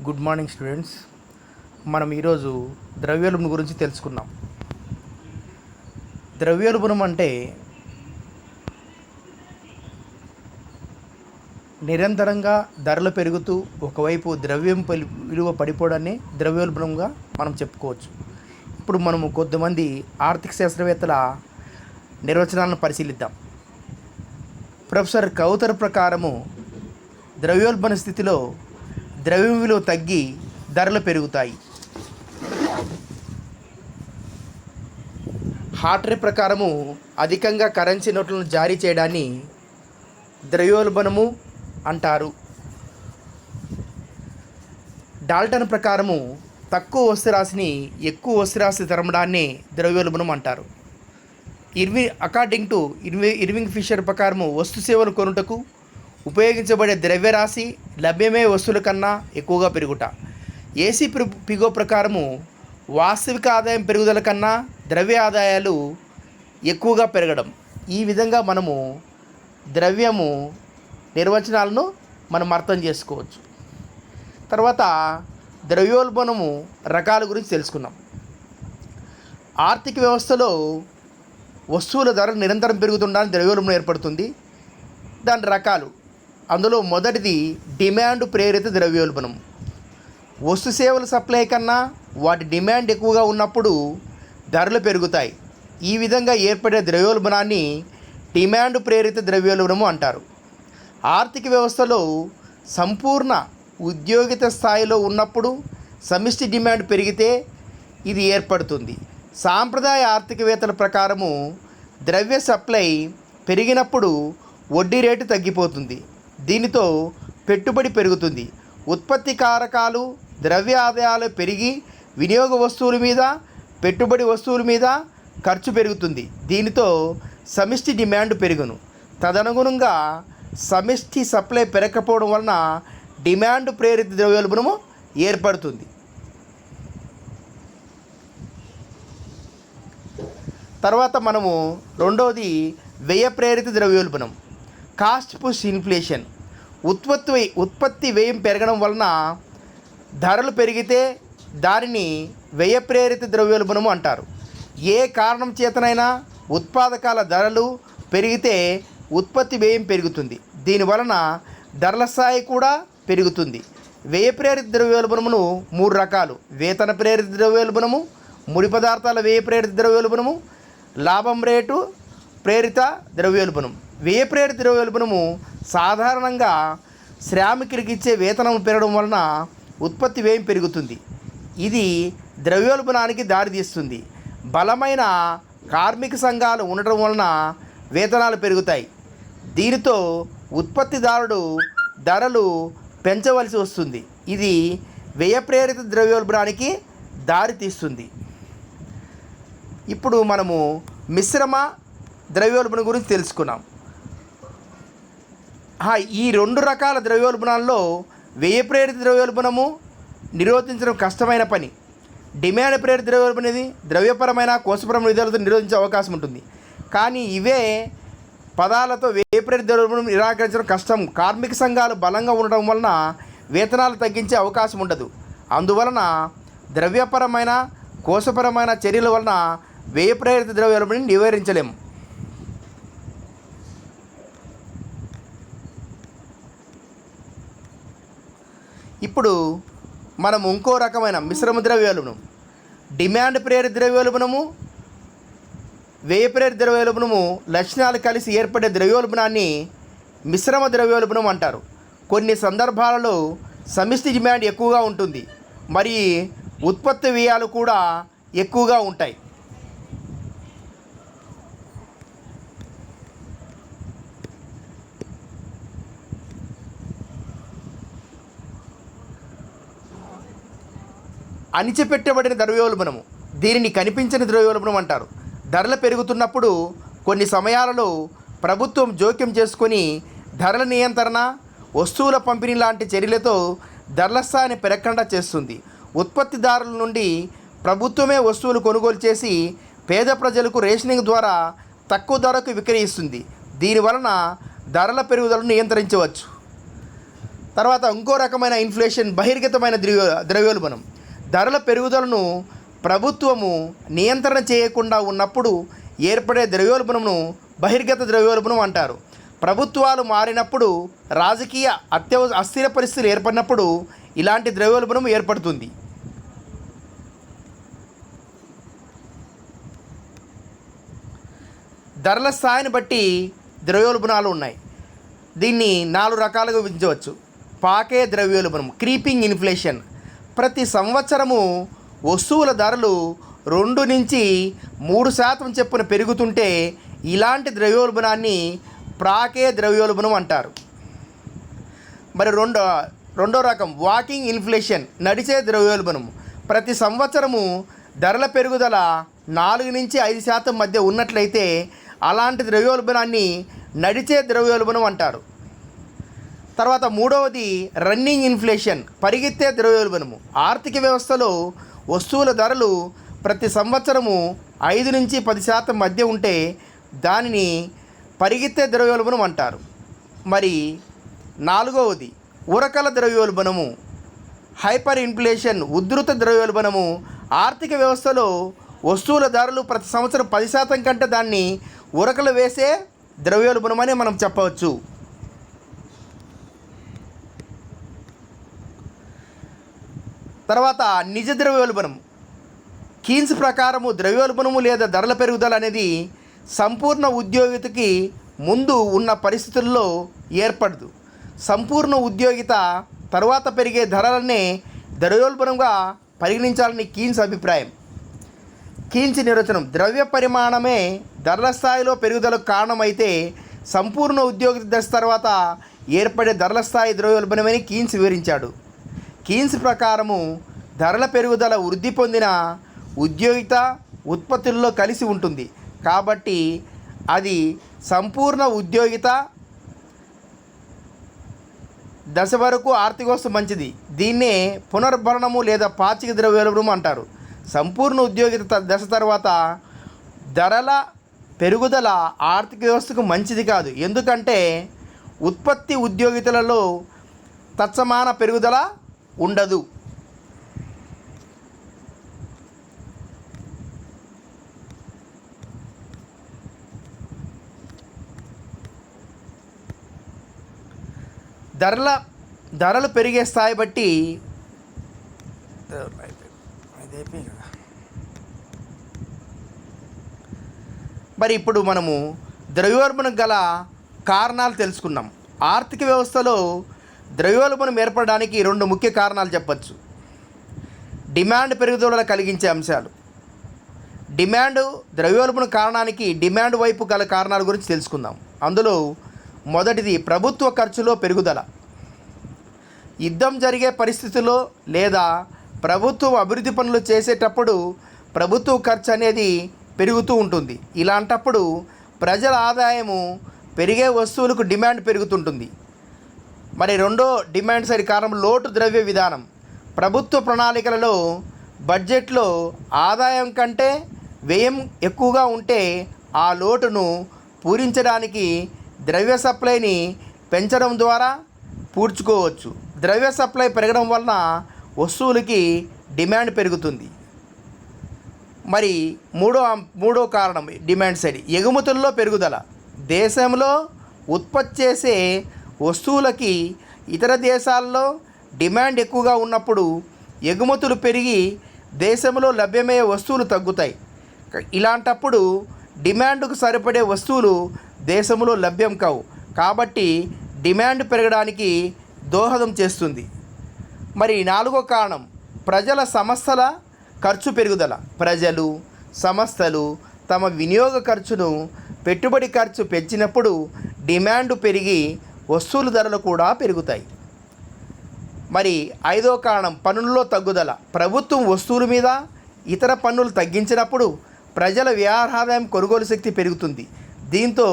Good morning students. మనం ఈరోజు ద్రవ్యోల్బణం గురించి తెలుసుకున్నాం. ద్రవ్యోల్బణం అంటే నిరంతరంగా ధరలు పెరుగుతూ ఒకవైపు ద్రవ్యం విలువ పడిపోవడాన్ని ద్రవ్యోల్బణంగా మనం చెప్పుకోవచ్చు. ఇప్పుడు మనము కొంతమంది ఆర్థిక శాస్త్రవేత్తల నిర్వచనాలను పరిశీలిద్దాం. ప్రొఫెసర్ కౌతర్ ప్రకారము ద్రవ్యోల్బణ స్థితిలో ద్రవ్యం విలువ తగ్గి ధరలు పెరుగుతాయి. హార్టరీ ప్రకారము అధికంగా కరెన్సీ నోట్లను జారీ చేయడాన్ని ద్రవ్యోల్బణము అంటారు. డాల్టన్ ప్రకారము తక్కువ వస్తురాశిని ఎక్కువ వస్తురాశి తరమడాన్ని ద్రవ్యోల్బణం అంటారు. అకార్డింగ్ టు ఇర్వింగ్ ఫిషర్ ప్రకారము వస్తు సేవలు కొనుటకు ఉపయోగించబడే ద్రవ్యరాశి లభ్యమే వస్తువుల కన్నా ఎక్కువగా పెరుగుట. ఏసీ పిగో ప్రకారము వాస్తవిక ఆదాయం పెరుగుదల కన్నా ద్రవ్య ఆదాయాలు ఎక్కువగా పెరగడం. ఈ విధంగా మనము ద్రవ్యము నిర్వచనాలను మనం అర్థం చేసుకోవచ్చు. తర్వాత ద్రవ్యోల్బణము రకాల గురించి తెలుసుకున్నాం. ఆర్థిక వ్యవస్థలో వస్తువుల ధరలు నిరంతరం పెరుగుతుండడానికి ద్రవ్యోల్బణం ఏర్పడుతుంది. దాని రకాలు, అందులో మొదటిది డిమాండ్ ప్రేరిత ద్రవ్యోల్బణం. వస్తు సేవల సప్లై కన్నా వాటి డిమాండ్ ఎక్కువగా ఉన్నప్పుడు ధరలు పెరుగుతాయి. ఈ విధంగా ఏర్పడే ద్రవ్యోల్బణాన్ని డిమాండ్ ప్రేరిత ద్రవ్యోల్బణము అంటారు. ఆర్థిక వ్యవస్థలో సంపూర్ణ ఉద్యోగిత స్థాయిలో ఉన్నప్పుడు సమిష్టి డిమాండ్ పెరిగితే ఇది ఏర్పడుతుంది. సాంప్రదాయ ఆర్థికవేత్తల ప్రకారము ద్రవ్య సప్లై పెరిగినప్పుడు వడ్డీ రేటు తగ్గిపోతుంది. దీనితో పెట్టుబడి పెరుగుతుంది. ఉత్పత్తి కారకాలు ద్రవ్య ఆదాయాలు పెరిగి వినియోగ వస్తువుల మీద, పెట్టుబడి వస్తువుల మీద ఖర్చు పెరుగుతుంది. దీనితో సమిష్టి డిమాండ్ పెరుగును. తదనుగుణంగా సమిష్టి సప్లై పెరగకపోవడం వలన డిమాండ్ ప్రేరిత ద్రవ్యోల్బణము ఏర్పడుతుంది. తర్వాత మనము రెండవది వ్యయ ప్రేరిత ద్రవ్యోల్బణం, కాస్ట్ పుష్ ఇన్ఫ్లేషన్. ఉత్పత్తి వ్యయం పెరగడం వలన ధరలు పెరిగితే దానిని వ్యయ ప్రేరిత ద్రవ్యోల్బణము అంటారు. ఏ కారణం చేతనైనా ఉత్పాదకాల ధరలు పెరిగితే ఉత్పత్తి వ్యయం పెరుగుతుంది. దీనివలన ధరల స్థాయి కూడా పెరుగుతుంది. వ్యయ ప్రేరిత ద్రవ్యోల్బణమును 3 రకాలు: వేతన ప్రేరిత ద్రవ్యోల్బణము, ముడి పదార్థాల వ్యయ ప్రేరిత ద్రవ్యోల్బణము, లాభం రేటు ప్రేరిత ద్రవ్యోల్బణం. వ్యయ ప్రేరిత ద్రవ్యోల్బణము సాధారణంగా శ్రామికులకు ఇచ్చే వేతనం పెరగడం వలన ఉత్పత్తి వ్యయం పెరుగుతుంది. ఇది ద్రవ్యోల్బణానికి దారితీస్తుంది. బలమైన కార్మిక సంఘాలు ఉండటం వలన వేతనాలు పెరుగుతాయి. దీనితో ఉత్పత్తిదారుడు ధరలు పెంచవలసి వస్తుంది. ఇది వ్యయ ప్రేరిత ద్రవ్యోల్బణానికి దారితీస్తుంది. ఇప్పుడు మనము మిశ్రమ ద్రవ్యోల్బణం గురించి తెలుసుకున్నాం. ఈ 2 రకాల ద్రవ్యోల్బణాల్లో వ్యయ ప్రేరిత ద్రవ్యోల్బణము నిరోధించడం కష్టమైన పని. డిమాండ్ ప్రేరిత ద్రవ్యోల్బణం అనేది ద్రవ్యపరమైన కోశపరమైన విధాలతో నిరోధించే అవకాశం ఉంటుంది. కానీ ఇవే పదాలతో వ్యయ ప్రేరిత ద్రవ్యోల్బణం నిరాకరించడం కష్టం. కార్మిక సంఘాలు బలంగా ఉండడం వలన వేతనాలు తగ్గించే అవకాశం ఉండదు. అందువలన ద్రవ్యపరమైన కోశపరమైన చర్యల వలన వ్యయ ప్రేరిత ద్రవ్యోల్బణాన్ని నివారించలేము. ఇప్పుడు మనం ఇంకో రకమైన మిశ్రమ ద్రవ్యోల్బణం, డిమాండ్ ప్రేరిత ద్రవ్యోల్బణము, వ్యయ ప్రేరిత ద్రవ్యోల్బణము లక్షణాలు కలిసి ఏర్పడే ద్రవ్యోల్బణాన్ని మిశ్రమ ద్రవ్యోల్బణం అంటారు. కొన్ని సందర్భాలలో సమిష్టి డిమాండ్ ఎక్కువగా ఉంటుంది, మరి ఉత్పత్తి వ్యయాలు కూడా ఎక్కువగా ఉంటాయి. అణిచిపెట్టబడిన ద్రవ్యోల్బణము, దీనిని కనిపించని ద్రవ్యోల్బణం అంటారు. ధరలు పెరుగుతున్నప్పుడు కొన్ని సమయాలలో ప్రభుత్వం జోక్యం చేసుకొని ధరల నియంత్రణ, వస్తువుల పంపిణీ లాంటి చర్యలతో ధరల స్థాయిని పెరగకుండా చేస్తుంది. ఉత్పత్తిదారుల నుండి ప్రభుత్వమే వస్తువులు కొనుగోలు చేసి పేద ప్రజలకు రేషనింగ్ ద్వారా తక్కువ ధరకు విక్రయిస్తుంది. దీనివలన ధరల పెరుగుదలను నియంత్రించవచ్చు. తర్వాత ఇంకో రకమైన ఇన్ఫ్లేషన్ బహిర్గతమైన ద్రవ్యోల్బణం. ధరల పెరుగుదలను ప్రభుత్వము నియంత్రణ చేయకుండా ఉన్నప్పుడు ఏర్పడే ద్రవ్యోల్బణమును బహిర్గత ద్రవ్యోల్బణం అంటారు. ప్రభుత్వాలు మారినప్పుడు, రాజకీయ అస్థిర పరిస్థితులు ఏర్పడినప్పుడు ఇలాంటి ద్రవ్యోల్బణం ఏర్పడుతుంది. ధరల స్థాయిని బట్టి ద్రవ్యోల్బణాలు ఉన్నాయి. దీన్ని 4 రకాలుగా విభజించవచ్చు. పాకే ద్రవ్యోల్బణం, క్రీపింగ్ ఇన్ఫ్లేషన్. ప్రతి సంవత్సరము వస్తువుల ధరలు 2 నుంచి 3% చొప్పున పెరుగుతుంటే ఇలాంటి ద్రవ్యోల్బణాన్ని ప్రాకే ద్రవ్యోల్బణం అంటారు. మరి రెండో రకం వాకింగ్ ఇన్ఫ్లేషన్, నడిచే ద్రవ్యోల్బణం. ప్రతి సంవత్సరము ధరల పెరుగుదల 4 నుంచి 5% మధ్య ఉన్నట్లయితే అలాంటి ద్రవ్యోల్బణాన్ని నడిచే ద్రవ్యోల్బణం అంటారు. తర్వాత మూడవది రన్నింగ్ ఇన్ఫ్లేషన్, పరిగెత్తే ద్రవ్యోల్బణము. ఆర్థిక వ్యవస్థలో వస్తువుల ధరలు ప్రతి సంవత్సరము 5 నుంచి 10% మధ్య ఉంటే దానిని పరిగెత్తే ద్రవ్యోల్బణం అంటారు. మరి నాలుగవది ఉరకల ద్రవ్యోల్బణము, హైపర్ ఇన్ఫ్లేషన్, ఉధృత ద్రవ్యోల్బణము. ఆర్థిక వ్యవస్థలో వస్తువుల ధరలు ప్రతి సంవత్సరం 10% కంటే దాన్ని ఉరకలు వేసే ద్రవ్యోల్బణం అని మనం చెప్పవచ్చు. తర్వాత నిజ ద్రవ్యోల్బణం. కీన్స్ ప్రకారము ద్రవ్యోల్బణము లేదా ధరల పెరుగుదల అనేది సంపూర్ణ ఉద్యోగితకి ముందు ఉన్న పరిస్థితుల్లో ఏర్పడదు. సంపూర్ణ ఉద్యోగిత తర్వాత పెరిగే ధరలనే ద్రవ్యోల్బణంగా పరిగణించాలని కీన్స్ అభిప్రాయం. కీన్స్ నిర్వచనం: ద్రవ్య పరిమాణమే ధరల స్థాయిలో పెరుగుదలకు కారణమైతే సంపూర్ణ ఉద్యోగిత దశ తర్వాత ఏర్పడే ధరల స్థాయి ద్రవ్యోల్బణమని కీన్స్ వివరించాడు. కీన్స్ ప్రకారము ధరల పెరుగుదల వృద్ధి పొందిన ఉద్యోగిత ఉత్పత్తుల్లో కలిసి ఉంటుంది కాబట్టి అది సంపూర్ణ ఉద్యోగిత దశ వరకు ఆర్థిక వ్యవస్థ మంచిది. దీన్నే పునర్భరణము లేదా పాచిక ద్రవ్యోల్బణం అంటారు. సంపూర్ణ ఉద్యోగిత దశ తర్వాత ధరల పెరుగుదల ఆర్థిక వ్యవస్థకు మంచిది కాదు. ఎందుకంటే ఉత్పత్తి ఉద్యోగితలలో తత్సమాన పెరుగుదల ఉండదు. ధరలు పెరిగే స్థాయి బట్టి మరి ఇప్పుడు మనము ద్రవ్యోల్బణం గల కారణాలు తెలుసుకున్నాం. ఆర్థిక వ్యవస్థలో ద్రవ్యోల్బణం ఏర్పడడానికి 2 ముఖ్య కారణాలు చెప్పచ్చు. డిమాండ్ పెరుగుదల కలిగించే అంశాలు. ద్రవ్యోల్బణం కారణానికి డిమాండ్ వైపు గల కారణాల గురించి తెలుసుకుందాం. అందులో మొదటిది ప్రభుత్వ ఖర్చులో పెరుగుదల. యుద్ధం జరిగే పరిస్థితుల్లో లేదా ప్రభుత్వం అభివృద్ధి పనులు చేసేటప్పుడు ప్రభుత్వ ఖర్చు అనేది పెరుగుతూ ఉంటుంది. ఇలాంటప్పుడు ప్రజల ఆదాయము పెరిగే వస్తువులకు డిమాండ్ పెరుగుతుంటుంది. మరి రెండో డిమాండ్ సైడ్ కారణం లోటు ద్రవ్య విధానం. ప్రభుత్వ ప్రణాళికలలో బడ్జెట్లో ఆదాయం కంటే వ్యయం ఎక్కువగా ఉంటే ఆ లోటును పూరించడానికి ద్రవ్య సప్లైని పెంచడం ద్వారా పూడ్చుకోవచ్చు. ద్రవ్య సప్లై పెరగడం వలన వస్తువులకి డిమాండ్ పెరుగుతుంది. మరి మూడో కారణం డిమాండ్ సైడ్ ఎగుమతుల్లో పెరుగుదల. దేశంలో ఉత్పత్తి చేసే వస్తువులకి ఇతర దేశాల్లో డిమాండ్ ఎక్కువగా ఉన్నప్పుడు ఎగుమతులు పెరిగి దేశంలో లభ్యమయ్యే వస్తువులు తగ్గుతాయి. ఇలాంటప్పుడు డిమాండ్కు సరిపడే వస్తువులు దేశంలో లభ్యం కావు కాబట్టి డిమాండ్ పెరగడానికి దోహదం చేస్తుంది. మరి నాలుగో కారణం ప్రజల సంస్థల ఖర్చు పెరుగుదల. ప్రజలు సంస్థలు తమ వినియోగ ఖర్చును పెట్టుబడి ఖర్చు పెంచినప్పుడు డిమాండ్ పెరిగి వస్తువుల ధరలు కూడా పెరుగుతాయి. మరి ఐదో కారణం పన్నుల్లో తగ్గుదల. ప్రభుత్వం వస్తువుల మీద ఇతర పన్నులు తగ్గించినప్పుడు ప్రజల వ్యవహారాదాయం కొనుగోలు శక్తి పెరుగుతుంది. దీంతో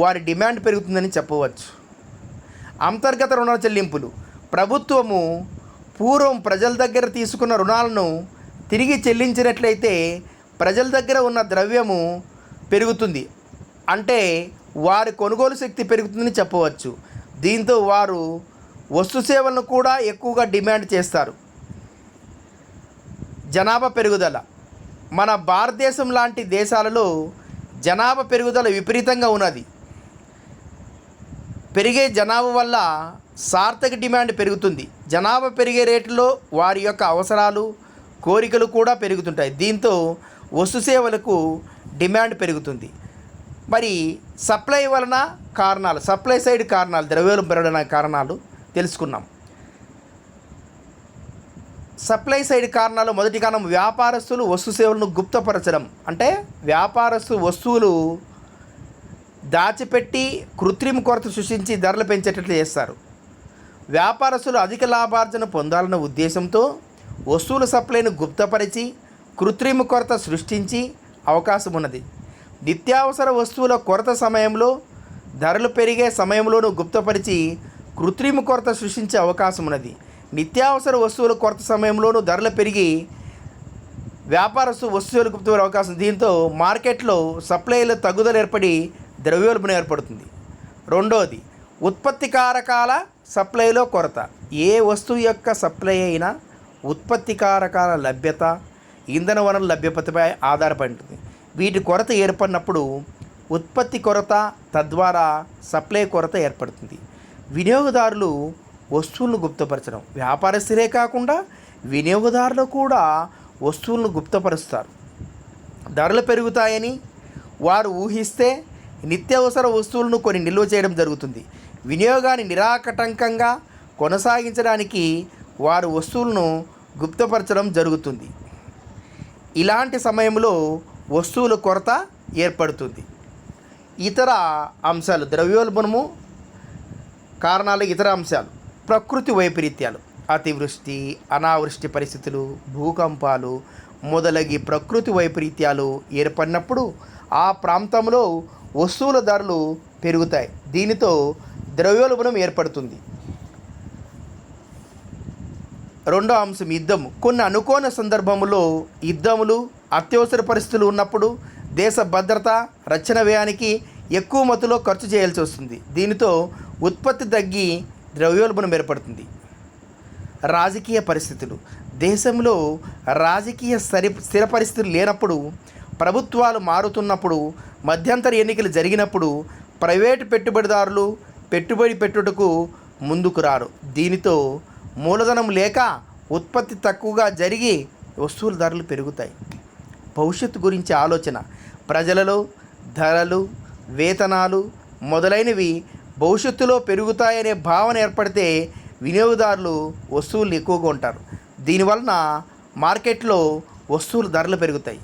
వారి డిమాండ్ పెరుగుతుందని చెప్పవచ్చు. అంతర్గత రుణ చెల్లింపులు. ప్రభుత్వము పూర్వం ప్రజల దగ్గర తీసుకున్న రుణాలను తిరిగి చెల్లించినట్లయితే ప్రజల దగ్గర ఉన్న ద్రవ్యము పెరుగుతుంది, అంటే వారి కొనుగోలు శక్తి పెరుగుతుందని చెప్పవచ్చు. దీంతో వారు వస్తు సేవలను కూడా ఎక్కువగా డిమాండ్ చేస్తారు. జనాభా పెరుగుదల. మన భారతదేశం లాంటి దేశాలలో జనాభా పెరుగుదల విపరీతంగా ఉన్నది. పెరిగే జనాభా వల్ల సార్థక డిమాండ్ పెరుగుతుంది. జనాభా పెరిగే రేటులో వారి యొక్క అవసరాలు, కోరికలు కూడా పెరుగుతుంటాయి. దీంతో వస్తు సేవలకు డిమాండ్ పెరుగుతుంది. మరి సప్లై వలన కారణాలు, సప్లై సైడ్ కారణాలు, ద్రవ్యోల్బణం పెరగడానికి కారణాలు తెలుసుకున్నాం. సప్లై సైడ్ కారణాలు మొదటి కారణం వ్యాపారస్తులు వస్తు సేవలను గుప్తపరచడం. అంటే వ్యాపారస్తులు వస్తువులు దాచిపెట్టి కృత్రిమ కొరత సృష్టించి ధరలు పెంచేటట్లు చేస్తారు. వ్యాపారస్తులు అధిక లాభార్జన పొందాలన్న ఉద్దేశంతో వస్తువుల సప్లైను గుప్తపరిచి కృత్రిమ కొరత సృష్టించి అవకాశం ఉన్నది. నిత్యావసర వస్తువుల కొరత సమయంలో, ధరలు పెరిగే సమయంలోనూ గుప్తపరిచి కృత్రిమ కొరత సృష్టించే అవకాశం ఉన్నది. నిత్యావసర వస్తువుల కొరత సమయంలోనూ ధరలు పెరిగి వ్యాపారస్తు వస్తువులు గుప్తపడే అవకాశం. దీంతో మార్కెట్లో సప్లైలో తగ్గుదల ఏర్పడి ద్రవ్యోల్బణం ఏర్పడుతుంది. రెండవది ఉత్పత్తి కారకాల సప్లైలో కొరత. ఏ వస్తువు యొక్క సప్లై అయినా ఉత్పత్తి కారకాల లభ్యత, ఇంధన వనరుల లభ్యతపై ఆధారపడి ఉంటుంది. వీటి కొరత ఏర్పడినప్పుడు ఉత్పత్తి కొరత, తద్వారా సప్లై కొరత ఏర్పడుతుంది. వినియోగదారులు వస్తువులను గుప్తపరచడం. వ్యాపారస్తులే కాకుండా వినియోగదారులు కూడా వస్తువులను గుప్తపరుస్తారు. ధరలు పెరుగుతాయని వారు ఊహిస్తే నిత్యావసర వస్తువులను కొన్ని నిల్వ చేయడం జరుగుతుంది. వినియోగాన్ని నిరాకటంకంగా కొనసాగించడానికి వారు వస్తువులను గుప్తపరచడం జరుగుతుంది. ఇలాంటి సమయంలో వస్తువుల కొరత ఏర్పడుతుంది. ఇతర అంశాలు, ద్రవ్యోల్బణము కారణాలు ఇతర అంశాలు. ప్రకృతి వైపరీత్యాలు. అతివృష్టి, అనావృష్టి పరిస్థితులు, భూకంపాలు మొదలగి ప్రకృతి వైపరీత్యాలు ఏర్పడినప్పుడు ఆ ప్రాంతంలో వస్తువుల ధరలు పెరుగుతాయి. దీనితో ద్రవ్యోల్బణం ఏర్పడుతుంది. రెండో అంశం యుద్ధము. కొన్ని అనుకోని సందర్భంలో యుద్ధములు, అత్యవసర పరిస్థితులు ఉన్నప్పుడు దేశ భద్రత, రక్షణ వ్యయానికి ఎక్కువ మొత్తంలో ఖర్చు చేయాల్సి వస్తుంది. దీనితో ఉత్పత్తి తగ్గి ద్రవ్యోల్బణం ఏర్పడుతుంది. రాజకీయ పరిస్థితులు. దేశంలో రాజకీయ స్థిర పరిస్థితులు లేనప్పుడు, ప్రభుత్వాలు మారుతున్నప్పుడు, మధ్యంతర ఎన్నికలు జరిగినప్పుడు ప్రైవేటు పెట్టుబడిదారులు పెట్టుబడి పెట్టుటకు ముందుకు రారు. దీనితో మూలధనం లేక ఉత్పత్తి తక్కువగా జరిగి వస్తువుల ధరలు పెరుగుతాయి. భవిష్యత్తు గురించి ఆలోచన. ప్రజలలో ధరలు, వేతనాలు మొదలైనవి భవిష్యత్తులో పెరుగుతాయనే భావన ఏర్పడితే వినియోగదారులు వస్తువులు ఎక్కువగా ఉంటారు. దీనివలన మార్కెట్లో వస్తువుల ధరలు పెరుగుతాయి.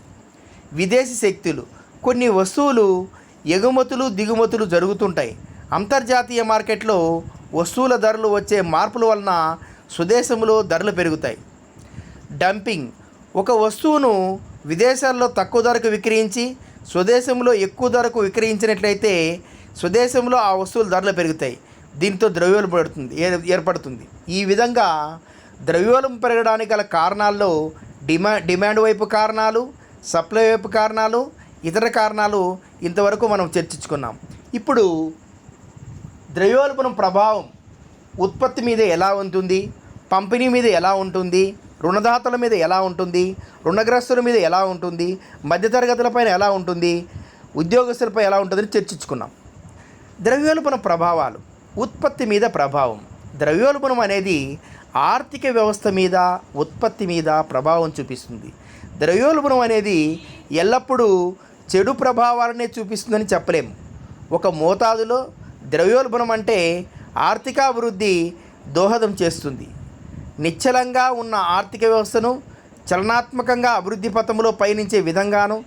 విదేశీ శక్తులు. కొన్ని వస్తువులు ఎగుమతులు, దిగుమతులు జరుగుతుంటాయి. అంతర్జాతీయ మార్కెట్లో వస్తువుల ధరలు వచ్చే మార్పుల వలన స్వదేశంలో ధరలు పెరుగుతాయి. డంపింగ్. ఒక వస్తువును విదేశాల్లో తక్కువ ధరకు విక్రయించి స్వదేశంలో ఎక్కువ ధరకు విక్రయించినట్లయితే స్వదేశంలో ఆ వస్తువుల ధరలు పెరుగుతాయి. దీంతో ద్రవ్యోల్బణం ఏర్పడుతుంది. ఈ విధంగా ద్రవ్యోల్బణం పెరగడానికి గల కారణాల్లో డిమాండ్ వైపు కారణాలు, సప్లై వైపు కారణాలు, ఇతర కారణాలు ఇంతవరకు మనం చర్చించుకున్నాం. ఇప్పుడు ద్రవ్యోల్బణం ప్రభావం ఉత్పత్తి మీద ఎలా ఉంటుంది, పంపిణీ మీద ఎలా ఉంటుంది, రుణదాతల మీద ఎలా ఉంటుంది, రుణగ్రస్తుల మీద ఎలా ఉంటుంది, మధ్యతరగతులపైన ఎలా ఉంటుంది, ఉద్యోగస్తులపై ఎలా ఉంటుందని చర్చించుకున్నాం. ద్రవ్యోల్బణ ప్రభావాలు. ఉత్పత్తి మీద ప్రభావం. ద్రవ్యోల్బణం అనేది ఆర్థిక వ్యవస్థ మీద, ఉత్పత్తి మీద ప్రభావం చూపిస్తుంది. ద్రవ్యోల్బణం అనేది ఎల్లప్పుడూ చెడు ప్రభావాలనే చూపిస్తుందని చెప్పలేము. ఒక మోతాదులో ద్రవ్యోల్బణం అంటే ఆర్థికాభివృద్ధి దోహదం చేస్తుంది. నిశ్చలంగా ఉన్న ఆర్థిక వ్యవస్థను చలనాత్మకంగా అభివృద్ధి పథంలో పయనించే విధంగాను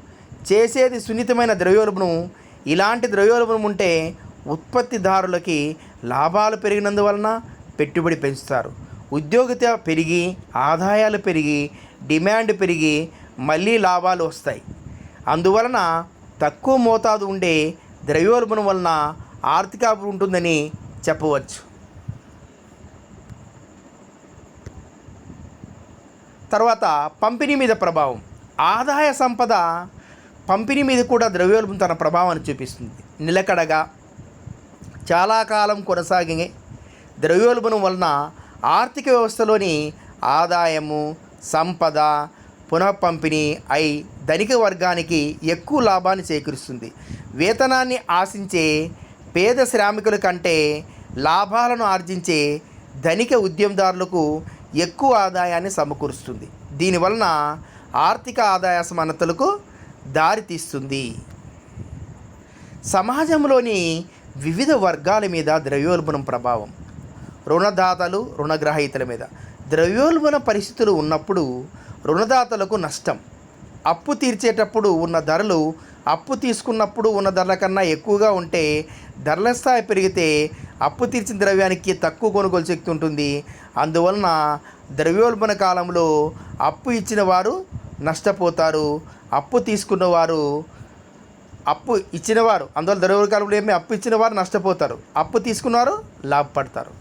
చేసేది సున్నితమైన ద్రవ్యోల్బణం. ఇలాంటి ద్రవ్యోల్బణం ఉంటే ఉత్పత్తిదారులకి లాభాలు పెరిగినందువలన పెట్టుబడి పెంచుతారు. ఉద్యోగిత పెరిగి, ఆదాయాలు పెరిగి, డిమాండ్ పెరిగి మళ్ళీ లాభాలు వస్తాయి. అందువలన తక్కువ మోతాదు ఉండే ద్రవ్యోల్బణం వలన ఆర్థికాభివృద్ధి ఉంటుందని చెప్పవచ్చు. తర్వాత పంపిణీ మీద ప్రభావం. ఆదాయ సంపద పంపిణీ మీద కూడా ద్రవ్యోల్బణం తన ప్రభావాన్ని చూపిస్తుంది. నిలకడగా చాలా కాలం కొనసాగే ద్రవ్యోల్బణం వలన ఆర్థిక వ్యవస్థలోని ఆదాయము, సంపద పునఃపంపిణీ అయి ధనిక వర్గానికి ఎక్కువ లాభాన్ని చేకూరుస్తుంది. వేతనాన్ని ఆశించే పేద శ్రామికుల కంటే లాభాలను ఆర్జించే ధనిక ఉద్యమదారులకు ఎక్కువ ఆదాయాన్ని సమకూరుస్తుంది. దీనివలన ఆర్థిక ఆదాయ అసమానతలకు దారితీస్తుంది. సమాజంలోని వివిధ వర్గాల మీద ద్రవ్యోల్బణం ప్రభావం. రుణదాతలు, రుణగ్రహీతల మీద ద్రవ్యోల్బణ పరిస్థితులు ఉన్నప్పుడు రుణదాతలకు నష్టం. అప్పు తీర్చేటప్పుడు ఉన్న ధరలు అప్పు తీసుకున్నప్పుడు ఉన్న ధరల కన్నా ఎక్కువగా ఉంటే ధరల స్థాయి పెరిగితే అప్పు తీర్చిన ద్రవ్యానికి తక్కువ కొనుగోలు శక్తి ఉంటుంది. అందువలన ద్రవ్యోల్బణ కాలంలో అప్పు ఇచ్చిన వారు నష్టపోతారు, అప్పు తీసుకున్నవారు అందువల్ల ద్రవ్యోల్బణ కాలంలో అప్పు ఇచ్చిన వారు నష్టపోతారు, అప్పు తీసుకున్నవారు లాభపడతారు.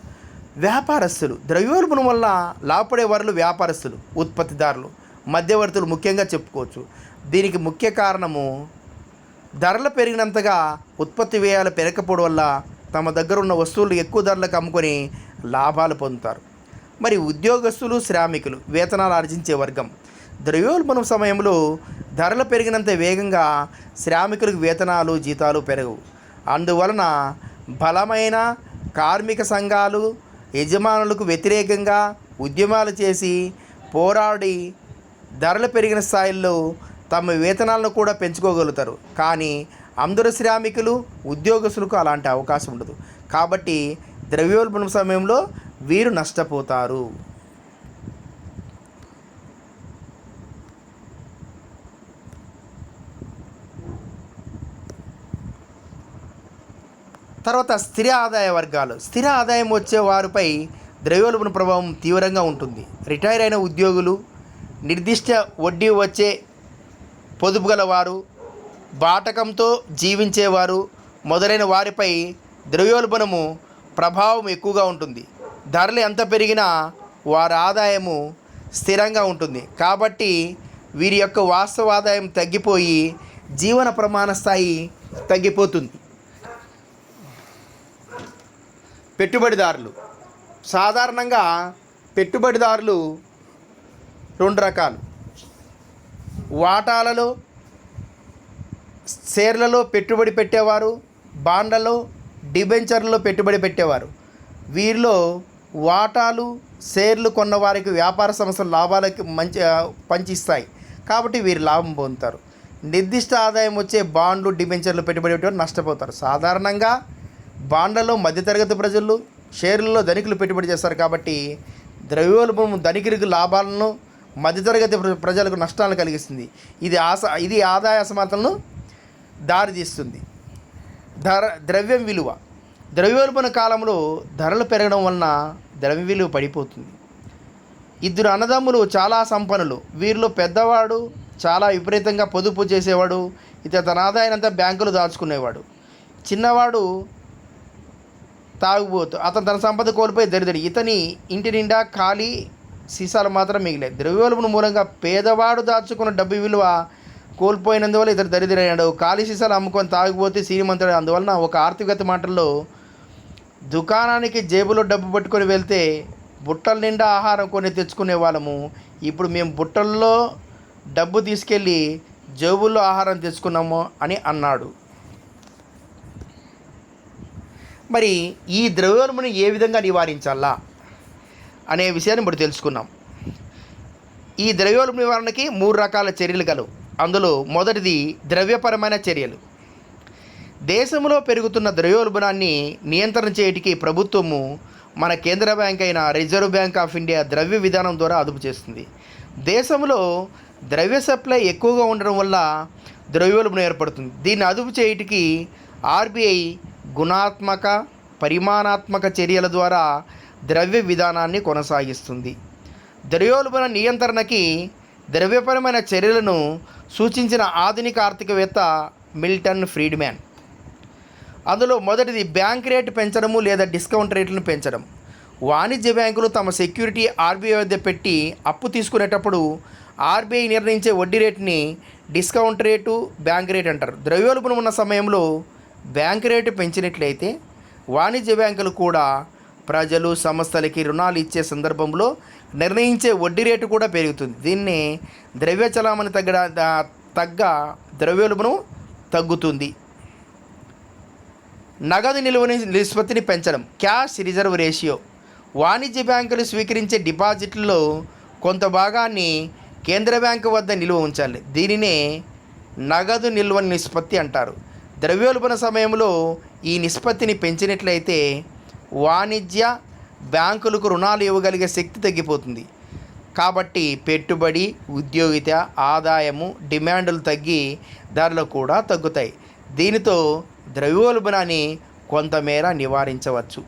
వ్యాపారస్తులు ద్రవ్యోల్బణం వల్ల లాభపడే వారు వ్యాపారస్తులు, ఉత్పత్తిదారులు, మధ్యవర్తులు ముఖ్యంగా చెప్పుకోవచ్చు. దీనికి ముఖ్య కారణము ధరలు పెరిగినంతగా ఉత్పత్తి వ్యయాలు పెరగకపోవడం వల్ల తమ దగ్గర ఉన్న వస్తువులు ఎక్కువ ధరలకు అమ్ముకొని లాభాలు పొందుతారు. మరి ఉద్యోగస్తులు, శ్రామికులు వేతనాలు ఆర్జించే వర్గం. ద్రవ్యోల్బణం సమయంలో ధరలు పెరిగినంత వేగంగా శ్రామికులకు వేతనాలు, జీతాలు పెరగవు. అందువలన బలమైన కార్మిక సంఘాలు యజమానులకు వ్యతిరేకంగా ఉద్యమాలు చేసి పోరాడి ధరలు పెరిగిన స్థాయిల్లో తమ వేతనాలను కూడా పెంచుకోగలుగుతారు. కానీ అందరు శ్రామికులు, ఉద్యోగస్తులకు అలాంటి అవకాశం ఉండదు. కాబట్టి ద్రవ్యోల్బణం సమయంలో వీరు నష్టపోతారు. తర్వాత స్థిర ఆదాయ వర్గాలు. స్థిర ఆదాయం వచ్చే వారిపై ద్రవ్యోల్బణ ప్రభావం తీవ్రంగా ఉంటుంది. రిటైర్ అయిన ఉద్యోగులు, నిర్దిష్ట వడ్డీ వచ్చే పొదుపు గలవారు, బాటకంతో జీవించేవారు మొదలైన వారిపై ద్రవ్యోల్బణము ప్రభావం ఎక్కువగా ఉంటుంది. ధరలు ఎంత పెరిగినా వారి ఆదాయము స్థిరంగా ఉంటుంది. కాబట్టి వీరి యొక్క వాస్తవ ఆదాయం తగ్గిపోయి జీవన ప్రమాణ స్థాయి తగ్గిపోతుంది. పెట్టుబడిదారులు. సాధారణంగా పెట్టుబడిదారులు రెండు రకాలు. వాటాలలో, షేర్లలో పెట్టుబడి పెట్టేవారు, బాండ్లలో, డిబెంచర్లలో పెట్టుబడి పెట్టేవారు. వీరిలో వాటాలు, షేర్లు కొన్న వారికి వ్యాపార సంస్థలు లాభాలకి పంచిస్తాయి కాబట్టి వీరు లాభం పొందుతారు. నిర్దిష్ట ఆదాయం వచ్చే బాండ్లు, డిబెంచర్లు పెట్టుబడి పెట్టేవారు నష్టపోతారు. సాధారణంగా బాండ్లలో మధ్యతరగతి ప్రజలు, షేర్లలో ధనికులు పెట్టుబడి చేస్తారు. కాబట్టి ద్రవ్యోల్బణం ధనికులకు లాభాలను, మధ్యతరగతి ప్రజలకు నష్టాలను కలిగిస్తుంది. ఇది ఆదాయ అసమానతలను దారితీస్తుంది. ద్రవ్యం విలువ. ద్రవ్యోల్బణ కాలంలో ధరలు పెరగడం వలన ద్రవ్య విలువ పడిపోతుంది. ఇద్దరు అన్నదమ్ములు చాలా సంపన్నులు. వీరిలో పెద్దవాడు చాలా విపరీతంగా పొదుపు చేసేవాడు. తన ఆదాయాన్నంతా బ్యాంకులు దాచుకునేవాడు. చిన్నవాడు తాగుబోతు. అతను తన సంపద కోల్పోయి దరిద్రుడు. ఇతని ఇంటి నిండా ఖాళీ సీసాలు మాత్రం మిగిలాయి. ద్రవ్యోల్బణం మూలంగా పేదవాడు దాచుకున్న డబ్బు విలువ కోల్పోయినందువల్ల ఇతను దరిద్రుడైనాడు. ఖాళీ సీసాలు అమ్ముకొని తాగిపోతే శ్రీమంతుడు. అందువలన ఒక ఆర్థికత మాటల్లో దుకాణానికి జేబులో డబ్బు పట్టుకొని వెళ్తే బుట్టల నిండా ఆహారం కొని తెచ్చుకునే వాళ్ళము. ఇప్పుడు మేము బుట్టల్లో డబ్బు తీసుకెళ్ళి జేబుల్లో ఆహారం తెచ్చుకున్నాము అని అన్నాడు. మరి ఈ ద్రవ్యోల్బణం ఏ విధంగా నివారించాలా అనే విషయాన్ని ఇప్పుడు తెలుసుకున్నాం. ఈ ద్రవ్యోల్బణ నివారణకి 3 రకాల చర్యలు కలవు. అందులో మొదటిది ద్రవ్యపరమైన చర్యలు. దేశంలో పెరుగుతున్న ద్రవ్యోల్బణాన్ని నియంత్రణ చేయడానికి ప్రభుత్వము మన కేంద్ర బ్యాంక్ అయిన రిజర్వ్ బ్యాంక్ ఆఫ్ ఇండియా ద్రవ్య విధానం ద్వారా అదుపు చేస్తుంది. దేశంలో ద్రవ్య సప్లై ఎక్కువగా ఉండడం వల్ల ద్రవ్యోల్బణం ఏర్పడుతుంది. దీన్ని అదుపు చేయడానికి ఆర్బీఐ గుణాత్మక, పరిమాణాత్మక చర్యల ద్వారా ద్రవ్య విధానాన్ని కొనసాగిస్తుంది. ద్రవ్యోల్బణ నియంత్రణకి ద్రవ్యపరమైన చర్యలను సూచించిన ఆధునిక ఆర్థికవేత్త మిల్టన్ ఫ్రీడ్మ్యాన్. అందులో మొదటిది బ్యాంక్ రేటు పెంచడము లేదా డిస్కౌంట్ రేట్లను పెంచడం. వాణిజ్య బ్యాంకులు తమ సెక్యూరిటీ ఆర్బీఐ వద్ద పెట్టి అప్పు తీసుకునేటప్పుడు ఆర్బీఐ నిర్ణయించే వడ్డీ రేటుని డిస్కౌంట్ రేటు, బ్యాంక్ రేట్ అంటారు. ద్రవ్యోల్బణం ఉన్న సమయంలో బ్యాంక్ రేటు పెంచినట్లయితే వాణిజ్య బ్యాంకులు కూడా ప్రజలు సంస్థలకి రుణాలు ఇచ్చే సందర్భంలో నిర్ణయించే వడ్డీ రేటు కూడా పెరుగుతుంది. దీన్నే ద్రవ్య చలామణి తగ్గ ద్రవ్యోల్బణం తగ్గుతుంది. నగదు నిల్వ నిష్పత్తిని పెంచడం, క్యాష్ రిజర్వ్ రేషియో. వాణిజ్య బ్యాంకులు స్వీకరించే డిపాజిట్లలో కొంత భాగాన్ని కేంద్ర బ్యాంకు వద్ద నిల్వ ఉంచాలి. దీనినే నగదు నిల్వ నిష్పత్తి అంటారు. ద్రవ్యోల్బణ సమయంలో ఈ నిష్పత్తిని పెంచినట్లయితే వాణిజ్య బ్యాంకులకు రుణాలు ఇవ్వగలిగే శక్తి తగ్గిపోతుంది. కాబట్టి పెట్టుబడి, ఉద్యోగిత ఆదాయము, డిమాండ్లు తగ్గి ధరలు కూడా తగ్గుతాయి. దీనితో ద్రవ్యోల్బణాన్ని కొంతమేర నివారించవచ్చు.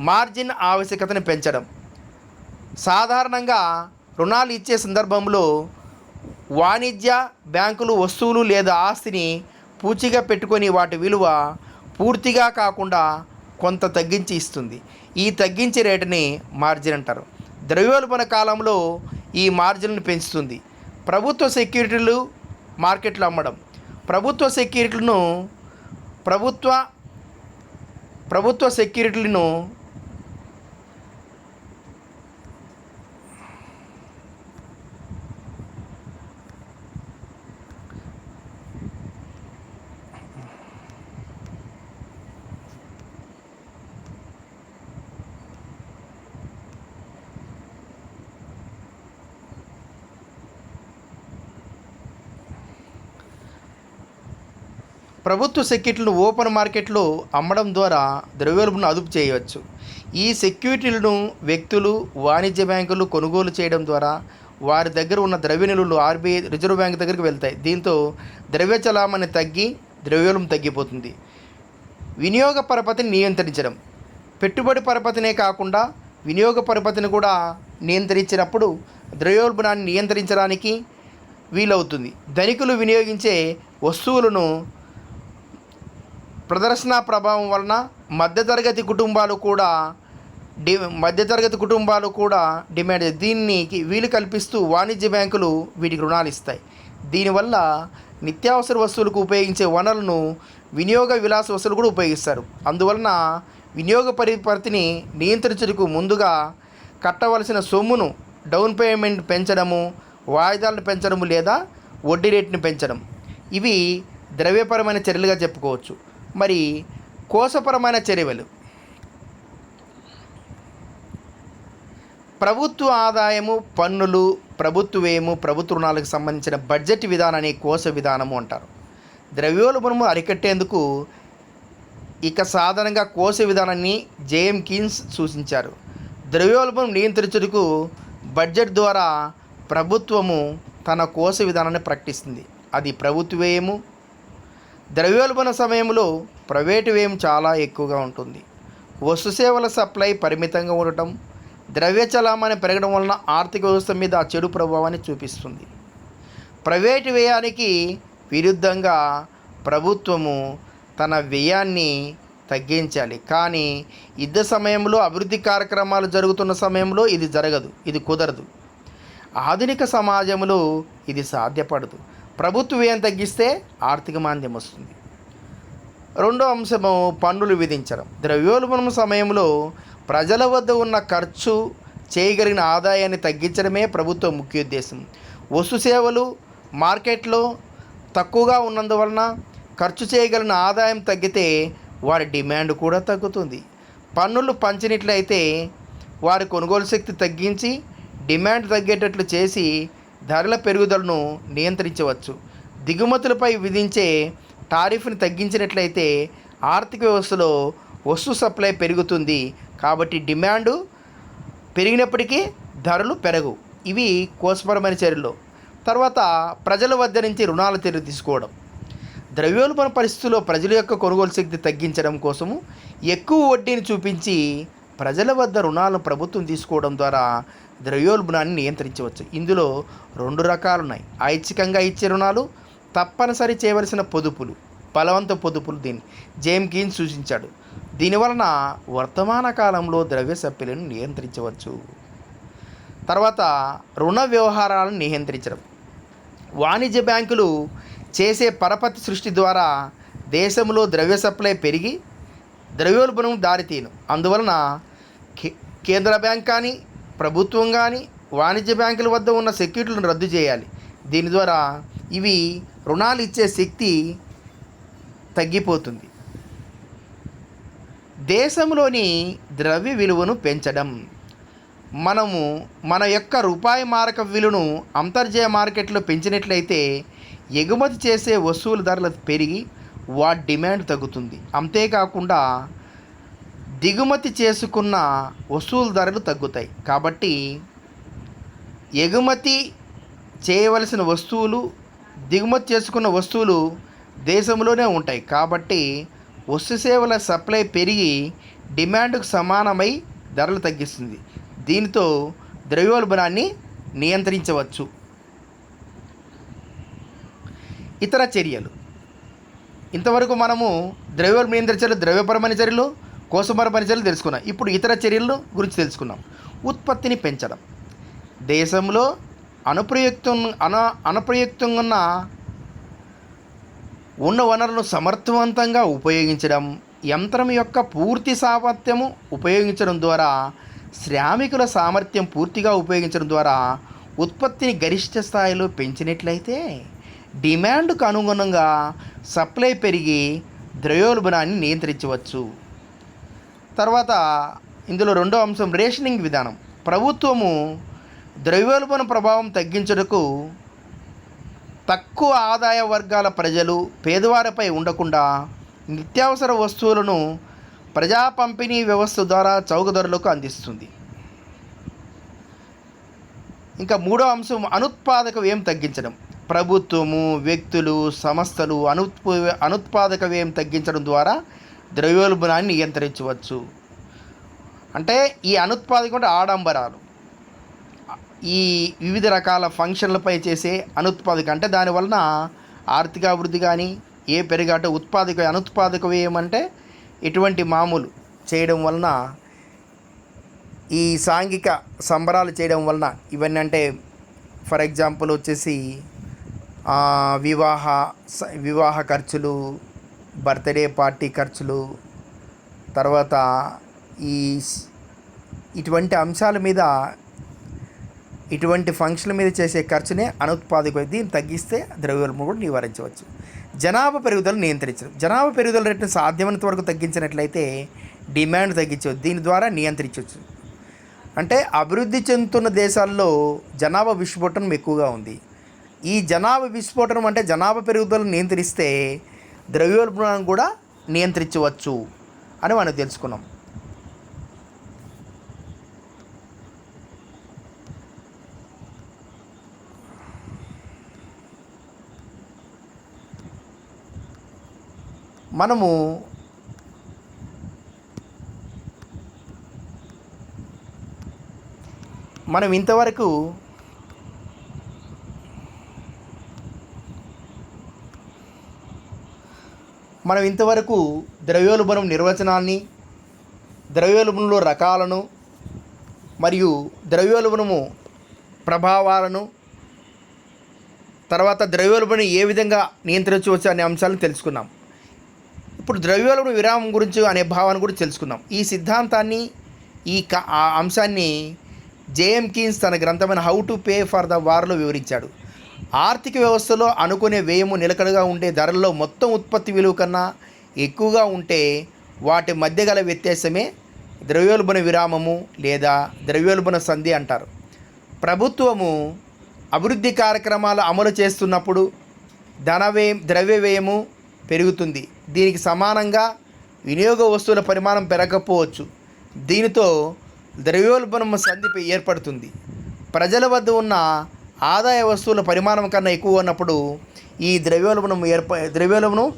మార్జిన్ ఆవశ్యకతను పెంచడం. సాధారణంగా రుణాలు ఇచ్చే సందర్భంలో వాణిజ్య బ్యాంకులు వస్తువులు లేదా ఆస్తిని పూచిగా పెట్టుకొని వాటి విలువ పూర్తిగా కాకుండా కొంత తగ్గించి ఇస్తుంది. ఈ తగ్గించే రేటుని మార్జిన్ అంటారు. ద్రవ్యోల్బణ కాలంలో ఈ మార్జిన్ను పెంచుతుంది. ప్రభుత్వ సెక్యూరిటీలు మార్కెట్లో అమ్మడం. ప్రభుత్వ సెక్యూరిటీలను ప్రభుత్వ సెక్యూరిటీలను ఓపెన్ మార్కెట్లో అమ్మడం ద్వారా ద్రవ్యోల్బణం అదుపు చేయవచ్చు. ఈ సెక్యూరిటీలను వ్యక్తులు, వాణిజ్య బ్యాంకులు కొనుగోలు చేయడం ద్వారా వారి దగ్గర ఉన్న ద్రవ్య నిల్వలు ఆర్బీఐ రిజర్వ్ బ్యాంక్ దగ్గరికి వెళ్తాయి. దీంతో ద్రవ్య చలామణి తగ్గి ద్రవ్యోల్బణం తగ్గిపోతుంది. వినియోగ పరపతిని నియంత్రించడం. పెట్టుబడి పరపతినే కాకుండా వినియోగ పరపతిని కూడా నియంత్రించినప్పుడు ద్రవ్యోల్బణాన్ని నియంత్రించడానికి వీలవుతుంది. ధనికులు వినియోగించే వస్తువులను ప్రదర్శన ప్రభావం వలన మధ్యతరగతి కుటుంబాలు కూడా డిమాండ్ దీనికి వీలు కల్పిస్తూ వాణిజ్య బ్యాంకులు వీటికి రుణాలు ఇస్తాయి. దీనివల్ల నిత్యావసర వస్తువులకు ఉపయోగించే వనరులను వినియోగ విలాస వస్తువులు కూడా ఉపయోగిస్తారు. అందువలన వినియోగ పరిపత్తిని నియంత్రించుటకు ముందుగా కట్టవలసిన సొమ్మును డౌన్ పేమెంట్ పెంచడము, వాయిదాలను పెంచడము లేదా వడ్డీ రేటును పెంచడం ఇవి ద్రవ్యపరమైన చర్యలుగా చెప్పుకోవచ్చు. మరి కోశపరమైన చర్యలు. ప్రభుత్వ ఆదాయము, పన్నులు, ప్రభుత్వ వ్యయము, ప్రభుత్వ రుణాలకు సంబంధించిన బడ్జెట్ విధానాన్ని కోశ విధానము అంటారు. ద్రవ్యోల్బణము అరికట్టేందుకు సాధారణంగా కోశ విధానాన్ని జేఎం కీన్స్ సూచించారు. ద్రవ్యోల్బణం నియంత్రించుటకు బడ్జెట్ ద్వారా ప్రభుత్వము తన కోశ విధానాన్ని ప్రకటిస్తుంది. అది ప్రభుత్వ వ్యయము. ద్రవ్యోల్బణ సమయంలో ప్రైవేటు వ్యయం చాలా ఎక్కువగా ఉంటుంది. వస్తు సేవల సప్లై పరిమితంగా ఉండటం, ద్రవ్య చలామణి పెరగడం వలన ఆర్థిక వ్యవస్థ మీద చెడు ప్రభావాన్ని చూపిస్తుంది. ప్రైవేటు వ్యయానికి విరుద్ధంగా ప్రభుత్వము తన వ్యయాన్ని తగ్గించాలి. కానీ యుద్ధ సమయంలో, అభివృద్ధి కార్యక్రమాలు జరుగుతున్న సమయంలో ఇది జరగదు, ఇది కుదరదు. ఆధునిక సమాజంలో ఇది సాధ్యపడదు. ప్రభుత్వ వ్యయం తగ్గిస్తే ఆర్థిక మాంద్యం వస్తుంది. రెండో అంశము పన్నులు విధించడం. ద్రవ్యోల్బణం సమయంలో ప్రజల వద్ద ఉన్న ఖర్చు చేయగలిగిన ఆదాయాన్ని తగ్గించడమే ప్రభుత్వ ముఖ్య ఉద్దేశం. వస్తు సేవలు మార్కెట్లో తక్కువగా ఉన్నందువలన ఖర్చు చేయగలిగిన ఆదాయం తగ్గితే వారి డిమాండ్ కూడా తగ్గుతుంది. పన్నులు పంచినట్లయితే వారి కొనుగోలు శక్తి తగ్గించి డిమాండ్ తగ్గేటట్లు చేసి ధరల పెరుగుదలను నియంత్రించవచ్చు. దిగుమతులపై విధించే టారిఫ్ని తగ్గించినట్లయితే ఆర్థిక వ్యవస్థలో వస్తు సప్లై పెరుగుతుంది. కాబట్టి డిమాండ్ పెరిగినప్పటికీ ధరలు పెరగవు. ఇవి కోశపరమైన చర్యలు. తర్వాత ప్రజల వద్ద నుంచి రుణాలు తీసుకోవడం. ద్రవ్యోల్బణ పరిస్థితుల్లో ప్రజల యొక్క కొనుగోలు శక్తి తగ్గించడం కోసము ఎక్కువ వడ్డీని చూపించి ప్రజల వద్ద రుణాలను ప్రభుత్వం తీసుకోవడం ద్వారా ద్రవ్యోల్బణాన్ని నియంత్రించవచ్చు. ఇందులో 2 రకాలు ఉన్నాయి. ఐచ్ఛికంగా ఇచ్చే రుణాలు, తప్పనిసరి చేయవలసిన పొదుపులు, బలవంత పొదుపులు. దీన్ని జేమ్ కీన్స్ సూచించాడు. దీనివలన వర్తమాన కాలంలో ద్రవ్య సప్లైను నియంత్రించవచ్చు. తర్వాత రుణ వ్యవహారాలను నియంత్రించడం. వాణిజ్య బ్యాంకులు చేసే పరపతి సృష్టి ద్వారా దేశంలో ద్రవ్య సప్లై పెరిగి ద్రవ్యోల్బణం దారితీను. అందువలన కే- కేంద్ర బ్యాంక్ కానీ, ప్రభుత్వం కానీ, వాణిజ్య బ్యాంకుల వద్ద ఉన్న సెక్యూరిటీలను రద్దు చేయాలి. దీని ద్వారా ఇవి రుణాలు ఇచ్చే శక్తి తగ్గిపోతుంది. దేశంలోని ద్రవ్య విలువను పెంచడం. మనము మన యొక్క రూపాయి మారక విలువను అంతర్జాతీయ మార్కెట్లో పెంచినట్లయితే ఎగుమతి చేసే వస్తువుల ధరలు పెరిగి వాటి డిమాండ్ తగ్గుతుంది. అంతేకాకుండా దిగుమతి చేసుకున్న వస్తువుల ధరలు తగ్గుతాయి. కాబట్టి ఎగుమతి చేయవలసిన వస్తువులు, దిగుమతి చేసుకున్న వస్తువులు దేశంలోనే ఉంటాయి. కాబట్టి వస్తు సేవల సప్లై పెరిగి డిమాండ్కు సమానమై ధరలు తగ్గిస్తుంది. దీనితో ద్రవ్యోల్బణాన్ని నియంత్రించవచ్చు. ఇతర చర్యలు. ఇంతవరకు మనము ద్రవ్యోల్బణ నియంత్రణ చర్యలు, ద్రవ్యపరమైన చర్యలు, కోసపరమైన చర్యలు తెలుసుకున్నాం. ఇప్పుడు ఇతర చర్యల గురించి తెలుసుకున్నాం. ఉత్పత్తిని పెంచడం. దేశంలో అనుప్రయుక్తంగా ఉన్న వనరులను సమర్థవంతంగా ఉపయోగించడం, యంత్రం యొక్క పూర్తి సామర్థ్యము ఉపయోగించడం ద్వారా, శ్రామికుల సామర్థ్యం పూర్తిగా ఉపయోగించడం ద్వారా ఉత్పత్తిని గరిష్ట స్థాయిలో పెంచినట్లయితే డిమాండ్కు అనుగుణంగా సప్లై పెరిగి ద్రవ్యోల్బణాన్ని నియంత్రించవచ్చు. తర్వాత ఇందులో రెండో అంశం రేషనింగ్ విధానం. ప్రభుత్వము ద్రవ్యోల్బణ ప్రభావం తగ్గించుటకు తక్కువ ఆదాయ వర్గాల ప్రజలు, పేదవారిపై ఉండకుండా నిత్యావసర వస్తువులను ప్రజా పంపిణీ వ్యవస్థ ద్వారా చౌక ధరలకు అందిస్తుంది. ఇంకా మూడో అంశం అనుత్పాదక వ్యయం తగ్గించడం. ప్రభుత్వము, వ్యక్తులు, సంస్థలు అనుత్పాదక వ్యయం తగ్గించడం ద్వారా ద్రవ్యోల్బణాన్ని నియంత్రించవచ్చు. అంటే ఈ అనుత్పాదకం అంటే ఆడంబరాలు, ఈ వివిధ రకాల ఫంక్షన్లపై చేసే అనుత్పాదక, అంటే దానివలన ఆర్థిక అభివృద్ధి కానీ ఏ పెరిగాట అనుత్పాదక వ్యయం అంటే ఇటువంటి మామూలు చేయడం వలన, ఈ సాంఘిక సంబరాలు చేయడం వలన, ఇవన్నీ అంటే ఫర్ ఎగ్జాంపుల్ వచ్చేసి వివాహ ఖర్చులు, బర్త్డే పార్టీ ఖర్చులు, తర్వాత ఇటువంటి అంశాల మీద, ఇటువంటి ఫంక్షన్ల మీద చేసే ఖర్చునే అనుత్పాదక. దీన్ని తగ్గిస్తే ద్రవ్యోల్బణం కూడా నివారించవచ్చు. జనాభా పెరుగుదల నియంత్రించడం. జనాభా పెరుగుదల రేటును సాధ్యమైనంత వరకు తగ్గించినట్లయితే డిమాండ్ తగ్గించవచ్చు. దీని ద్వారా నియంత్రించవచ్చు. అంటే అభివృద్ధి చెందుతున్న దేశాల్లో జనాభా విస్ఫోటనం ఎక్కువగా ఉంది. ఈ జనాభా విస్ఫోటనం అంటే జనాభా పెరుగుదలను నియంత్రిస్తే ద్రవ్యోల్బణాన్ని కూడా నియంత్రించవచ్చు అని మనం తెలుసుకున్నాం. మనం ఇంతవరకు ద్రవ్యోల్బణం నిర్వచనాన్ని, ద్రవ్యోల్బణంలో రకాలను మరియు ద్రవ్యోల్బణము ప్రభావాలను, తర్వాత ద్రవ్యోల్బణం ఏ విధంగా నియంత్రించవచ్చు అనే అంశాలను తెలుసుకున్నాం. ఇప్పుడు ద్రవ్యోల్బణ విరామం గురించి అనే భావాన్ని కూడా తెలుసుకుందాం. ఈ సిద్ధాంతాన్ని, ఆ అంశాన్ని జేఎం కీన్స్ తన గ్రంథమైన how to pay for the వార్లో వివరించాడు. ఆర్థిక వ్యవస్థలో అనుకునే వ్యయము నిలకడగా ఉండే ధరల్లో మొత్తం ఉత్పత్తి విలువ కన్నా ఎక్కువగా ఉంటే వాటి మధ్య గల వ్యత్యాసమే ద్రవ్యోల్బణ విరామము లేదా ద్రవ్యోల్బణ సంధి అంటారు. ప్రభుత్వము అభివృద్ధి కార్యక్రమాలు అమలు చేస్తున్నప్పుడు ద్రవ్య వ్యయము పెరుగుతుంది. దీనికి సమానంగా వినియోగ వస్తువుల పరిమాణం పెరగకపోవచ్చు. దీనితో ద్రవ్యోల్బణం సంధి ఏర్పడుతుంది. ప్రజల వద్ద ఉన్న ఆదాయ వస్తువుల పరిమాణం కన్నా ఎక్కువ ఉన్నప్పుడు ఈ ద్రవ్యోల్బణం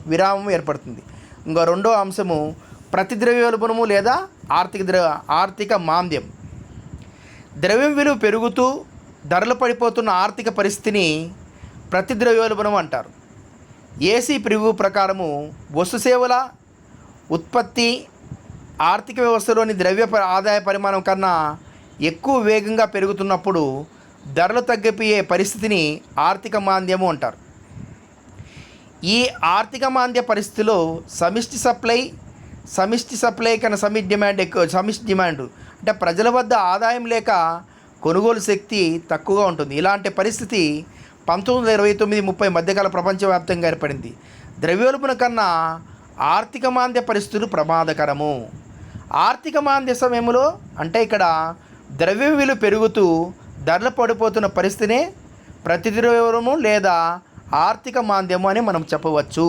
విరామం ఏర్పడుతుంది. ఇంకా రెండో అంశము ప్రతి ద్రవ్యోల్బణము లేదా ఆర్థిక మాంద్యం. ద్రవ్యం విలువ పెరుగుతూ ధరలు పడిపోతున్న ఆర్థిక పరిస్థితిని ప్రతి ద్రవ్యోల్బణం అంటారు. ఏసీ ప్రివ్యూ ప్రకారము వస్తు సేవల ఉత్పత్తి ఆర్థిక వ్యవస్థలోని ఆదాయ పరిమాణం కన్నా ఎక్కువ వేగంగా పెరుగుతున్నప్పుడు ధరలు తగ్గిపోయే పరిస్థితిని ఆర్థిక మాంద్యము అంటారు. ఈ ఆర్థిక మాంద్య పరిస్థితిలో సమిష్టి సప్లై సమిష్టి సప్లై కన్నా సమిష్టి డిమాండ్ ఎక్కువ. సమిష్టి డిమాండ్ అంటే ప్రజల వద్ద ఆదాయం లేక కొనుగోలు శక్తి తక్కువగా ఉంటుంది. ఇలాంటి పరిస్థితి 1929-30 మధ్యకాల ప్రపంచవ్యాప్తంగా ఏర్పడింది. ద్రవ్యోల్బణ కన్నా ఆర్థిక మాంద్య పరిస్థితులు ప్రమాదకరము. ఆర్థిక మాంద్య సమయంలో అంటే ఇక్కడ ద్రవ్య విలువ పెరుగుతూ ధరలు పడిపోతున్న పరిస్థితినే ప్రతిద్రవ్యము లేదా ఆర్థిక మాంద్యము అని మనం చెప్పవచ్చు.